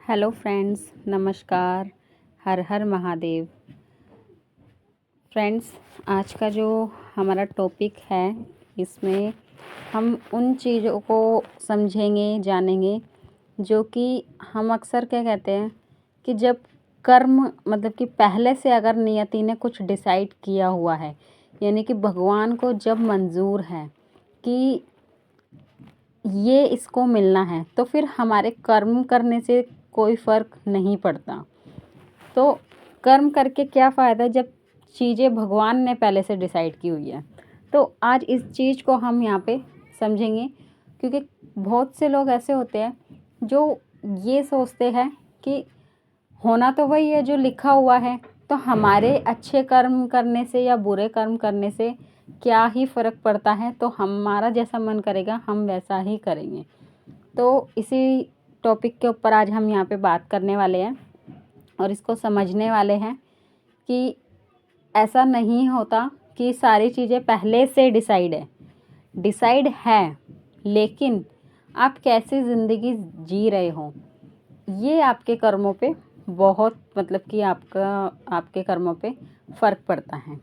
Hello friends, नमस्कार। हर हर Mahadev. Friends, आज का जो हमारा टॉपिक है, इसमें हम उन चीज़ों को समझेंगे, जानेंगे जो कि हम अक्सर क्या कहते हैं कि जब कर्म मतलब कि पहले से अगर नियति ने कुछ डिसाइड किया हुआ है, यानी कि भगवान को जब मंजूर है कि ये इसको मिलना है, तो फिर हमारे कर्म करने से कोई फ़र्क नहीं पड़ता। तो कर्म करके क्या फ़ायदा जब चीज़ें भगवान ने पहले से डिसाइड की हुई है। तो आज इस चीज़ को हम यहाँ पे समझेंगे, क्योंकि बहुत से लोग ऐसे होते हैं जो ये सोचते हैं कि होना तो वही है जो लिखा हुआ है, तो हमारे अच्छे कर्म करने से या बुरे कर्म करने से क्या ही फ़र्क पड़ता है, तो हमारा जैसा मन करेगा हम वैसा ही करेंगे। तो इसी टॉपिक के ऊपर आज हम यहाँ पे बात करने वाले हैं और इसको समझने वाले हैं कि ऐसा नहीं होता कि सारी चीज़ें पहले से डिसाइड है, लेकिन आप कैसी ज़िंदगी जी रहे हो ये आपके कर्मों पे बहुत मतलब कि आपके कर्मों पे फ़र्क पड़ता है।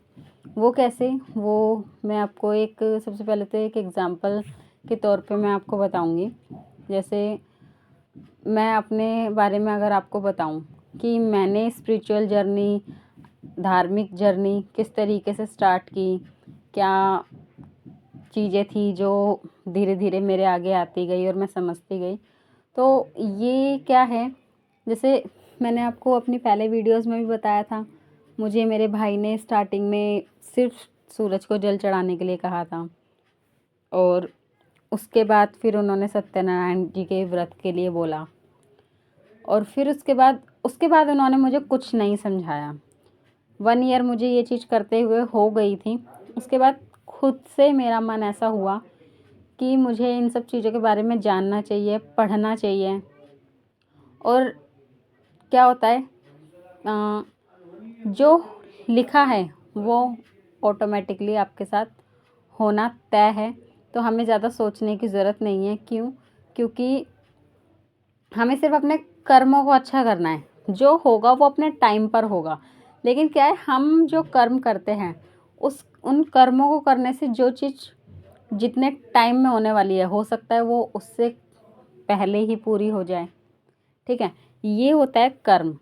वो कैसे, वो मैं आपको एक सबसे पहले तो एक एग्ज़ाम्पल के तौर पे मैं आपको बताऊंगी। जैसे मैं अपने बारे में अगर आपको बताऊं कि मैंने स्पिरिचुअल जर्नी, धार्मिक जर्नी किस तरीके से स्टार्ट की, क्या चीज़ें थी जो धीरे धीरे मेरे आगे आती गई और मैं समझती गई। तो ये क्या है, जैसे मैंने आपको अपनी पहले वीडियोस में भी बताया था, मुझे मेरे भाई ने स्टार्टिंग में सिर्फ सूरज को जल चढ़ाने के लिए कहा था, और उसके बाद फिर उन्होंने सत्यनारायण जी के व्रत के लिए बोला, और फिर उसके बाद उन्होंने मुझे कुछ नहीं समझाया। 1 ईयर मुझे ये चीज़ करते हुए हो गई थी। उसके बाद खुद से मेरा मन ऐसा हुआ कि मुझे इन सब चीज़ों के बारे में जानना चाहिए, पढ़ना चाहिए। और क्या होता है, जो लिखा है वो ऑटोमेटिकली आपके साथ होना तय है। तो हमें ज़्यादा सोचने की ज़रूरत नहीं है। क्यों? क्योंकि हमें सिर्फ अपने कर्मों को अच्छा करना है, जो होगा वो अपने टाइम पर होगा। लेकिन क्या है, हम जो कर्म करते हैं उन कर्मों को करने से जो चीज़ जितने टाइम में होने वाली है, हो सकता है वो उससे पहले ही पूरी हो जाए। ठीक है, ये होता है कर्म,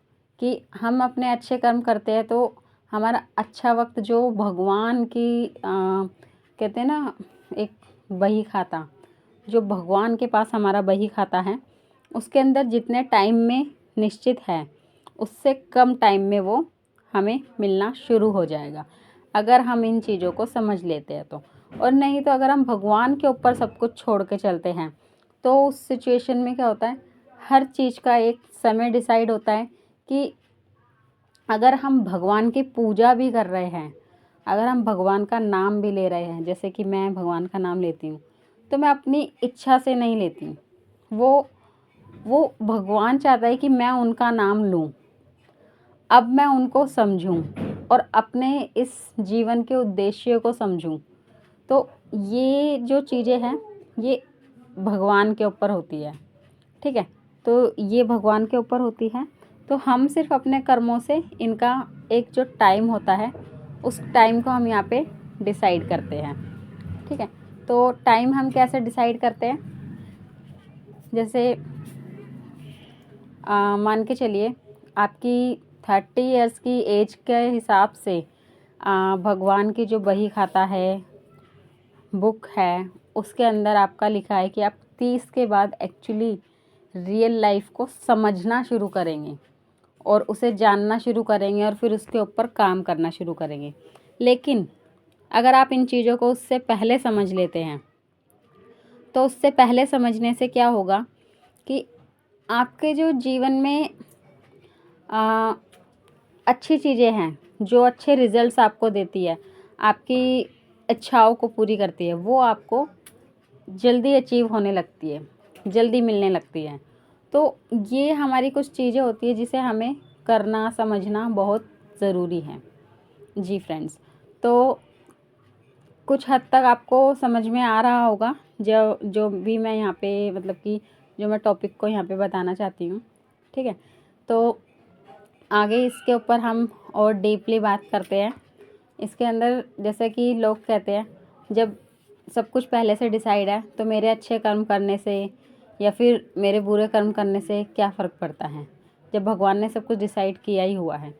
कि हम अपने अच्छे कर्म करते हैं तो हमारा अच्छा वक्त जो भगवान की कहते हैं ना, एक बही खाता, जो भगवान के पास हमारा बही खाता है, उसके अंदर जितने टाइम में निश्चित है उससे कम टाइम में वो हमें मिलना शुरू हो जाएगा, अगर हम इन चीज़ों को समझ लेते हैं तो। और नहीं तो अगर हम भगवान के ऊपर सब कुछ छोड़ के चलते हैं तो उस सिचुएशन में क्या होता है, हर चीज़ का एक समय डिसाइड होता है कि अगर हम भगवान की पूजा भी कर रहे हैं, अगर हम भगवान का नाम भी ले रहे हैं, जैसे कि मैं भगवान का नाम लेती हूँ, तो मैं अपनी इच्छा से नहीं लेती। वो भगवान चाहता है कि मैं उनका नाम लूँ, अब मैं उनको समझूं और अपने इस जीवन के उद्देश्य को समझूं। तो ये जो चीज़ें हैं ये भगवान के ऊपर होती है। ठीक है, तो ये भगवान के ऊपर होती है। तो हम सिर्फ अपने कर्मों से इनका एक जो टाइम होता है, उस टाइम को हम यहाँ पे डिसाइड करते हैं। ठीक है, तो टाइम हम कैसे डिसाइड करते हैं, जैसे मान के चलिए आपकी 30 इयर्स की एज के हिसाब से भगवान की जो बही खाता है, बुक है, उसके अंदर आपका लिखा है कि आप 30 के बाद एक्चुअली रियल लाइफ को समझना शुरू करेंगे और उसे जानना शुरू करेंगे और फिर उसके ऊपर काम करना शुरू करेंगे। लेकिन अगर आप इन चीज़ों को उससे पहले समझ लेते हैं, तो उससे पहले समझने से क्या होगा कि आपके जो जीवन में अच्छी चीज़ें हैं, जो अच्छे रिजल्ट्स आपको देती है, आपकी इच्छाओं को पूरी करती है, वो आपको जल्दी अचीव होने लगती है, जल्दी मिलने लगती है। तो ये हमारी कुछ चीज़ें होती है जिसे हमें करना समझना बहुत ज़रूरी है। जी फ्रेंड्स, तो कुछ हद तक आपको समझ में आ रहा होगा जो जो भी मैं यहाँ पे मतलब कि जो मैं टॉपिक को यहाँ पे बताना चाहती हूँ। ठीक है। तो आगे इसके ऊपर हम और डीपली बात करते हैं। इसके अंदर जैसे कि लोग कहते हैं जब सब कुछ पहले से डिसाइड है तो मेरे अच्छे कर्म करने से या फिर मेरे बुरे कर्म करने से क्या फ़र्क पड़ता है, जब भगवान ने सब कुछ डिसाइड किया ही हुआ है।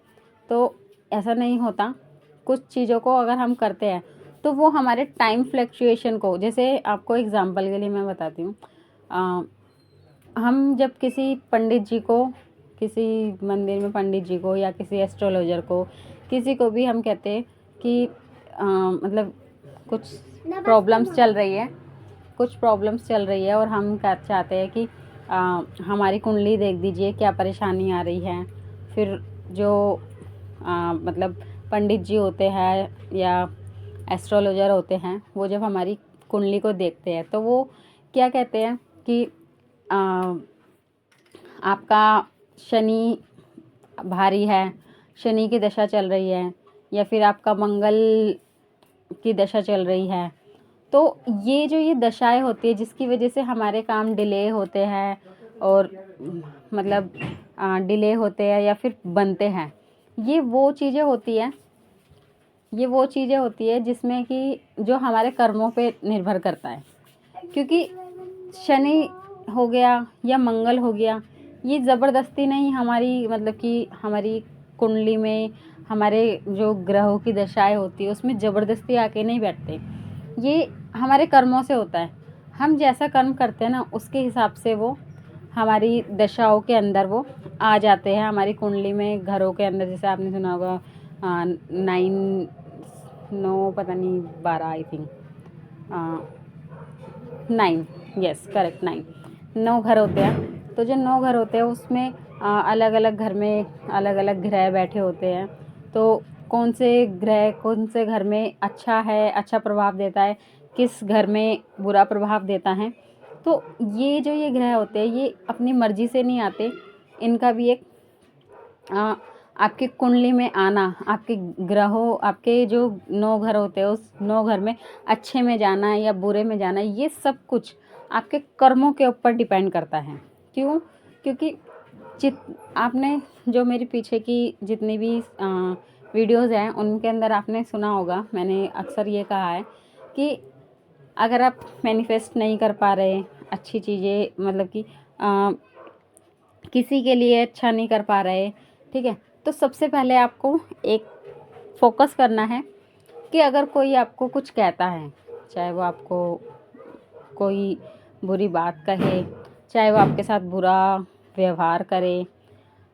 तो ऐसा नहीं होता। कुछ चीज़ों को अगर हम करते हैं तो वो हमारे टाइम फ्लक्चुएशन को, जैसे आपको एग्जांपल के लिए मैं बताती हूँ, हम जब किसी पंडित जी को, किसी मंदिर में पंडित जी को या किसी एस्ट्रोलॉजर को, किसी को भी हम कहते हैं कि मतलब कुछ प्रॉब्लम्स चल रही है, कुछ प्रॉब्लम्स चल रही है और हम क्या चाहते हैं कि हमारी कुंडली देख दीजिए क्या परेशानी आ रही है। फिर जो मतलब पंडित जी होते हैं या एस्ट्रोलॉजर होते हैं, वो जब हमारी कुंडली को देखते हैं तो वो क्या कहते हैं कि आपका शनि भारी है, शनि की दशा चल रही है, या फिर आपका मंगल की दशा चल रही है। तो ये जो ये दशाएं होती है जिसकी वजह से हमारे काम डिले होते हैं और मतलब डिले होते हैं या फिर बनते हैं, ये वो चीज़ें होती है, ये वो चीज़ें होती है जिसमें कि जो हमारे कर्मों पे निर्भर करता है। क्योंकि शनि हो गया या मंगल हो गया, ये ज़बरदस्ती नहीं हमारी मतलब कि हमारी कुंडली में हमारे जो ग्रहों की दशाएं होती है उसमें ज़बरदस्ती आके नहीं बैठते, ये हमारे कर्मों से होता है। हम जैसा कर्म करते हैं ना उसके हिसाब से वो हमारी दशाओं के अंदर वो आ जाते हैं, हमारी कुंडली में घरों के अंदर। जैसे आपने सुना होगा 9 पता नहीं 12 आई थिंक 9, यस करेक्ट 9 घर होते हैं। तो जो 9 घर होते हैं उसमें अलग अलग घर में अलग अलग ग्रह बैठे होते हैं। तो कौन से ग्रह कौन से घर में अच्छा है, अच्छा प्रभाव देता है, किस घर में बुरा प्रभाव देता है। तो ये जो ये ग्रह होते हैं ये अपनी मर्जी से नहीं आते, इनका भी एक आपकी कुंडली में आना, आपके ग्रहों, आपके जो 9 घर होते हैं उस 9 घर में अच्छे में जाना या बुरे में जाना, ये सब कुछ आपके कर्मों के ऊपर डिपेंड करता है। क्यों? क्योंकि आपने जो मेरे पीछे की जितनी भी वीडियोज़ हैं उनके अंदर आपने सुना होगा, मैंने अक्सर ये कहा है कि अगर आप मैनिफेस्ट नहीं कर पा रहे अच्छी चीज़ें, मतलब कि किसी के लिए अच्छा नहीं कर पा रहे, ठीक है, तो सबसे पहले आपको एक फोकस करना है कि अगर कोई आपको कुछ कहता है, चाहे वो आपको कोई बुरी बात कहे, चाहे वो आपके साथ बुरा व्यवहार करे,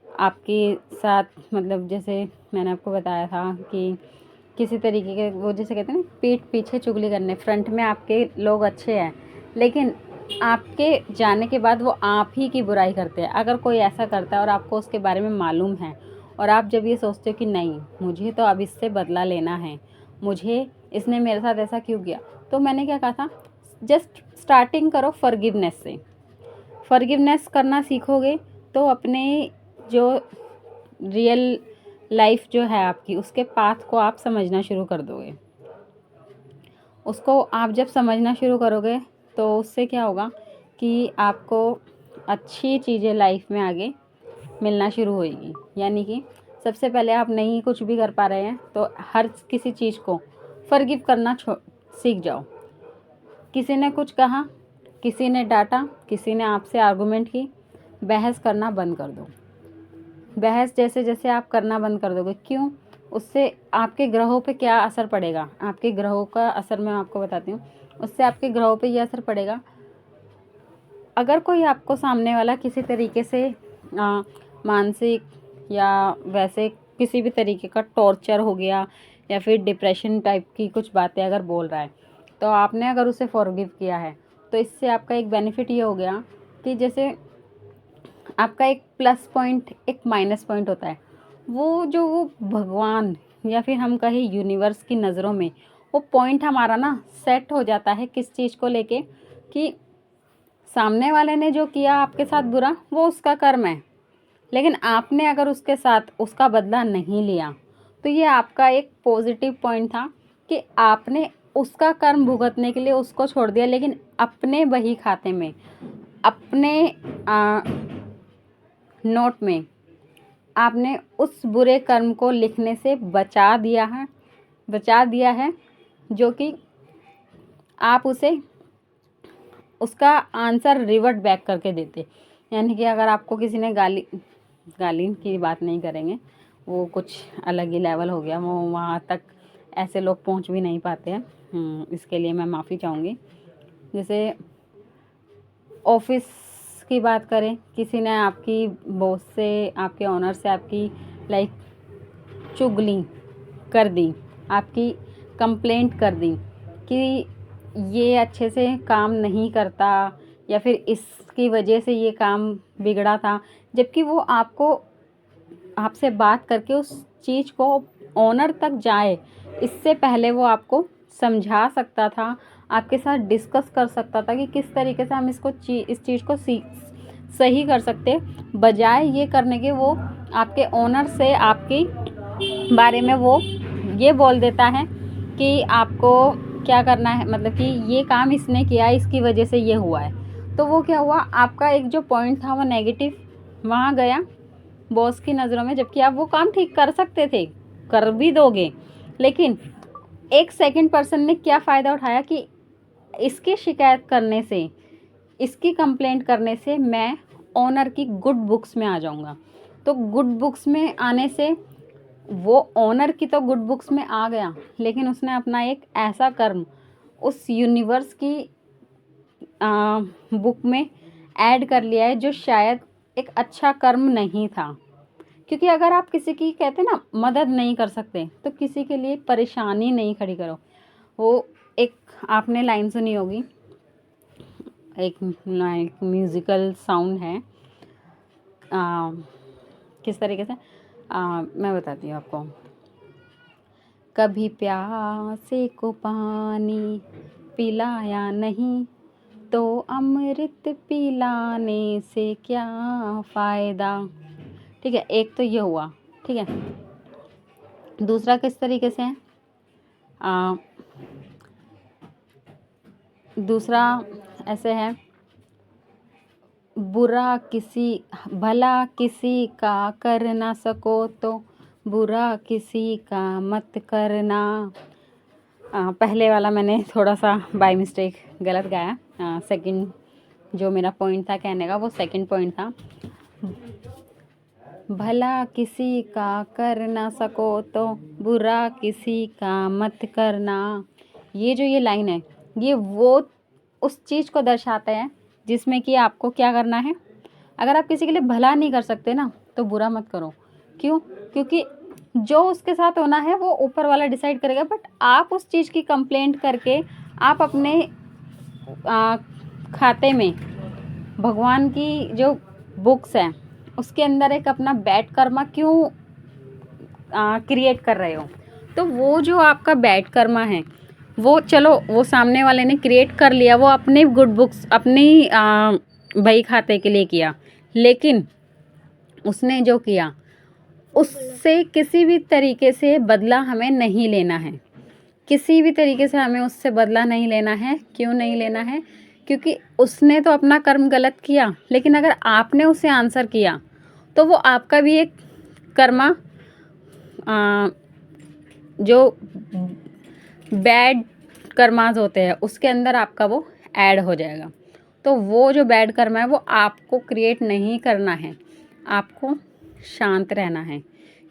आपके साथ मतलब जैसे मैंने आपको बताया था कि किसी तरीके के वो जैसे कहते हैं ना पीठ पीछे चुगली करने, फ्रंट में आपके लोग अच्छे हैं लेकिन आपके जाने के बाद वो आप ही की बुराई करते हैं। अगर कोई ऐसा करता है और आपको उसके बारे में मालूम है और आप जब ये सोचते हो कि नहीं मुझे तो अब इससे बदला लेना है, मुझे इसने मेरे साथ ऐसा क्यों किया, तो मैंने क्या कहा था, जस्ट स्टार्टिंग करो फॉरगिवनेस से। फॉरगिवनेस करना सीखोगे तो अपने जो रियल लाइफ जो है आपकी उसके पाथ को आप समझना शुरू कर दोगे। उसको आप जब समझना शुरू करोगे तो उससे क्या होगा कि आपको अच्छी चीज़ें लाइफ में आगे मिलना शुरू होगी। यानी कि सबसे पहले आप नहीं कुछ भी कर पा रहे हैं तो हर किसी चीज़ को फॉरगिव करना सीख जाओ। किसी ने कुछ कहा, किसी ने डांटा, किसी ने आपसे आर्गुमेंट की, बहस करना बंद कर दो। बहस जैसे जैसे आप करना बंद कर दोगे, क्यों, उससे आपके ग्रहों पे क्या असर पड़ेगा, आपके ग्रहों का असर मैं आपको बताती हूँ। उससे आपके ग्रहों पे ये असर पड़ेगा, अगर कोई आपको सामने वाला किसी तरीके से मानसिक या वैसे किसी भी तरीके का टॉर्चर हो गया या फिर डिप्रेशन टाइप की कुछ बातें अगर बोल रहा है, तो आपने अगर उसे फॉरगिव किया है तो इससे आपका एक बेनिफिट ये हो गया कि जैसे आपका एक प्लस पॉइंट एक माइनस पॉइंट होता है, वो भगवान या फिर हम कहें यूनिवर्स की नज़रों में वो पॉइंट हमारा ना सेट हो जाता है किस चीज़ को लेके कि सामने वाले ने जो किया आपके साथ बुरा वो उसका कर्म है, लेकिन आपने अगर उसके साथ उसका बदला नहीं लिया तो ये आपका एक पॉजिटिव पॉइंट था कि आपने उसका कर्म भुगतने के लिए उसको छोड़ दिया, लेकिन अपने बही खाते में, अपने नोट में आपने उस बुरे कर्म को लिखने से बचा दिया है, जो कि आप उसे उसका आंसर रिवर्ट बैक करके देते। यानी कि अगर आपको किसी ने गाली की बात नहीं करेंगे, वो कुछ अलग ही लेवल हो गया, वो वहाँ तक ऐसे लोग पहुँच भी नहीं पाते हैं। इसके लिए मैं माफ़ी चाहूँगी। जैसे ऑफिस की बात करें, किसी ने आपकी बॉस से, आपके ऑनर से आपकी लाइक चुगली कर दी, आपकी कंप्लेंट कर दी कि ये अच्छे से काम नहीं करता या फिर इसकी वजह से ये काम बिगड़ा था, जबकि वो आपसे बात करके उस चीज़ को ओनर तक जाए, इससे पहले वो आपको समझा सकता था, आपके साथ डिस्कस कर सकता था कि किस तरीके से हम इस चीज़ को सही कर सकते, बजाय ये करने के वो आपके ओनर से आपके बारे में वो ये बोल देता है कि आपको क्या करना है, मतलब कि ये काम इसने किया, इसकी वजह से ये हुआ है। तो वो क्या हुआ, आपका एक जो पॉइंट था वो नेगेटिव वहाँ गया बॉस की नज़रों में, जबकि आप वो काम ठीक कर सकते थे, कर भी दोगे, लेकिन एक सेकंड पर्सन ने क्या फ़ायदा उठाया कि इसकी शिकायत करने से, इसकी कंप्लेंट करने से मैं ओनर की गुड बुक्स में आ जाऊंगा। तो गुड बुक्स में आने से वो ओनर की तो गुड बुक्स में आ गया, लेकिन उसने अपना एक ऐसा कर्म उस यूनिवर्स की बुक में ऐड कर लिया है जो शायद एक अच्छा कर्म नहीं था। क्योंकि अगर आप किसी की, कहते ना, मदद नहीं कर सकते तो किसी के लिए परेशानी नहीं खड़ी करो। वो एक आपने लाइन सुनी होगी, एक म्यूज़िकल साउंड है, किस तरीके से मैं बताती हूँ आपको। कभी प्यासे को पानी पिलाया नहीं तो अमृत पिलाने से क्या फ़ायदा। ठीक है, एक तो ये हुआ। ठीक है, दूसरा किस तरीके से है, दूसरा ऐसे है, भला किसी का कर ना सको तो बुरा किसी का मत करना। पहले वाला मैंने थोड़ा सा बाय मिस्टेक गलत गाया। सेकंड जो मेरा पॉइंट था कहने का, वो सेकंड पॉइंट था, भला किसी का कर ना सको तो बुरा किसी का मत करना। ये लाइन है, ये वो उस चीज़ को दर्शाता है जिसमें कि आपको क्या करना है। अगर आप किसी के लिए भला नहीं कर सकते ना, तो बुरा मत करो। क्यों? क्योंकि जो उसके साथ होना है वो ऊपर वाला डिसाइड करेगा, बट आप उस चीज़ की कंप्लेंट करके आप अपने खाते में भगवान की जो बुक्स हैं उसके अंदर एक अपना बैड कर्मा क्यों क्रिएट कर रहे हो। तो वो जो आपका बैड कर्मा है, वो चलो वो सामने वाले ने क्रिएट कर लिया, वो अपने गुड बुक्स अपनी बही खाते के लिए किया, लेकिन उसने जो किया उससे किसी भी तरीके से बदला हमें नहीं लेना है। किसी भी तरीके से हमें उससे बदला नहीं लेना है। क्यों नहीं लेना है? क्योंकि उसने तो अपना कर्म गलत किया, लेकिन अगर आपने उसे आंसर किया तो वो आपका भी एक कर्मा जो बैड कर्माज होते हैं उसके अंदर आपका वो ऐड हो जाएगा। तो वो जो बैड कर्मा है वो आपको क्रिएट नहीं करना है, आपको शांत रहना है,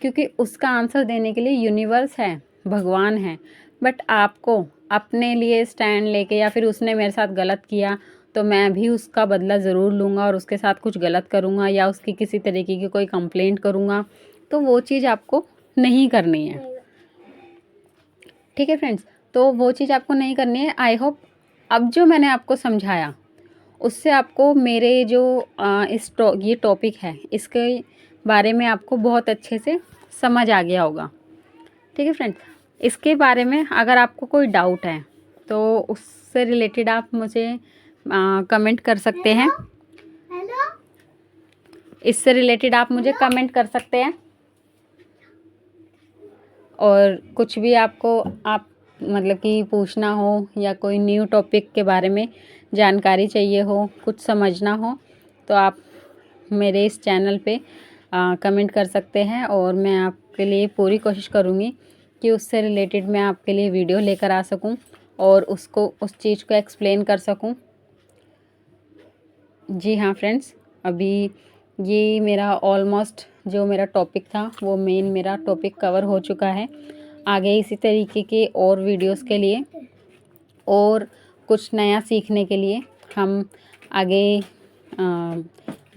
क्योंकि उसका आंसर देने के लिए यूनिवर्स है, भगवान है। बट आपको अपने लिए स्टैंड लेके, या फिर उसने मेरे साथ गलत किया तो मैं भी उसका बदला ज़रूर लूँगा और उसके साथ कुछ गलत करूँगा या उसकी किसी तरीके की कोई कंप्लेंट करूँगा, तो वो चीज़ आपको नहीं करनी है। ठीक है फ्रेंड्स, तो वो चीज़ आपको नहीं करनी है। आई होप अब जो मैंने आपको समझाया उससे आपको मेरे जो ये टॉपिक है इसके बारे में आपको बहुत अच्छे से समझ आ गया होगा। ठीक है फ्रेंड्स, इसके बारे में अगर आपको कोई डाउट है तो उससे रिलेटेड आप मुझे कमेंट कर सकते हैं। इससे रिलेटेड आप मुझे कमेंट कर सकते हैं, और कुछ भी आपको मतलब कि पूछना हो या कोई न्यू टॉपिक के बारे में जानकारी चाहिए हो, कुछ समझना हो, तो आप मेरे इस चैनल पे कमेंट कर सकते हैं और मैं आपके लिए पूरी कोशिश करूँगी कि उससे रिलेटेड मैं आपके लिए वीडियो लेकर आ सकूँ और उसको उस चीज़ को एक्सप्लेन कर सकूँ। जी हाँ फ्रेंड्स, अभी ये मेरा ऑलमोस्ट जो मेरा टॉपिक था वो मेन मेरा टॉपिक कवर हो चुका है। आगे इसी तरीके के और वीडियोस के लिए और कुछ नया सीखने के लिए हम आगे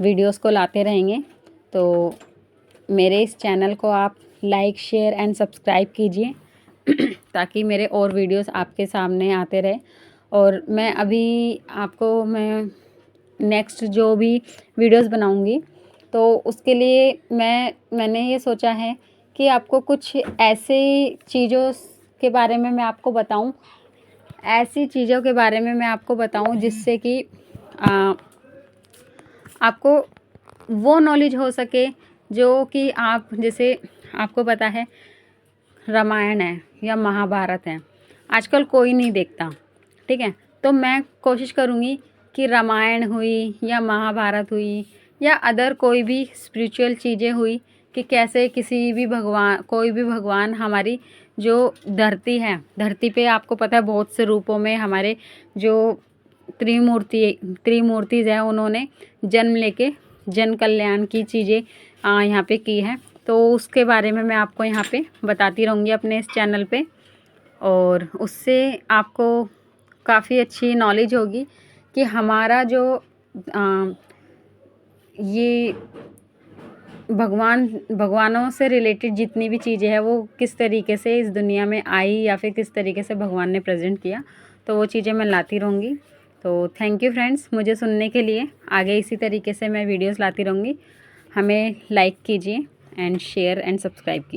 वीडियोस को लाते रहेंगे। तो मेरे इस चैनल को आप लाइक, शेयर एंड सब्सक्राइब कीजिए ताकि मेरे और वीडियोस आपके सामने आते रहे। और मैं मैं नेक्स्ट जो भी वीडियोस बनाऊंगी तो उसके लिए मैंने ये सोचा है कि आपको कुछ ऐसे चीज़ों के बारे में मैं आपको बताऊं, ऐसी चीज़ों के बारे में मैं आपको बताऊं जिससे कि आपको वो नॉलेज हो सके जो कि आप, जैसे आपको पता है रामायण है या महाभारत है, आजकल कोई नहीं देखता, ठीक है। तो मैं कोशिश करूँगी कि रामायण हुई या महाभारत हुई या अदर कोई भी स्पिरिचुअल चीज़ें हुई कि कैसे कोई भी भगवान हमारी जो धरती है, धरती पे आपको पता है बहुत से रूपों में हमारे जो त्रिमूर्तिज़ हैं उन्होंने जन्म लेके जन कल्याण की चीज़ें यहाँ पे की है। तो उसके बारे में मैं आपको यहाँ पे बताती रहूँगी अपने इस चैनल पे और उससे आपको काफ़ी अच्छी नॉलेज होगी कि हमारा जो ये भगवानों से रिलेटेड जितनी भी चीज़ें हैं वो किस तरीके से इस दुनिया में आई या फिर किस तरीके से भगवान ने प्रेजेंट किया, तो वो चीज़ें मैं लाती रहूँगी। तो थैंक यू फ्रेंड्स मुझे सुनने के लिए। आगे इसी तरीके से मैं वीडियोस लाती रहूँगी। हमें लाइक कीजिए एंड शेयर एंड सब्सक्राइब कीजिए।